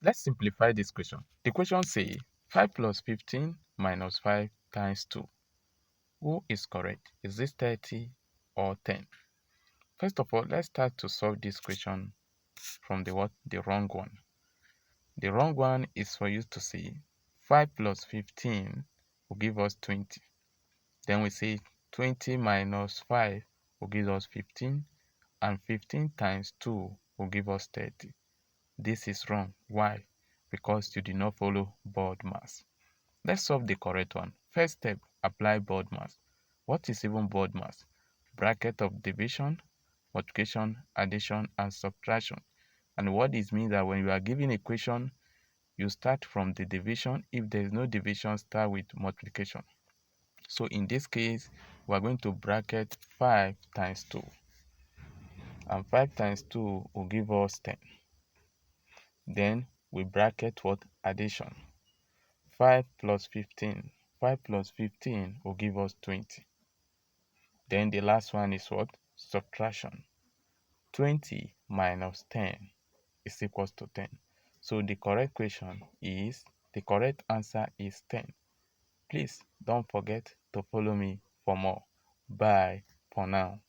Let's simplify this question. The question says 5 plus 15 minus 5 times 2. Who is correct? Is this 30 or 10? First of all, let's start to solve this question from the wrong one. The wrong one is for you to say 5 plus 15 will give us 20. Then we say 20 minus 5 will give us 15, and 15 times 2 will give us 30. This is wrong. Why? Because you did not follow BODMAS. Let's solve the correct one. First step, apply BODMAS. What is even BODMAS? Bracket of division, multiplication, addition, and subtraction. And what this means that when you are given a equation, you start from the division. If there is no division, start with multiplication. So in this case, we are going to bracket 5 times 2. And 5 times 2 will give us 10. Then we bracket what? Addition. 5 plus 15. 5 plus 15 will give us 20. Then the last one is what? Subtraction. 20 minus 10 is equals to 10. So the correct answer is 10. Please don't forget to follow me for more. Bye for now.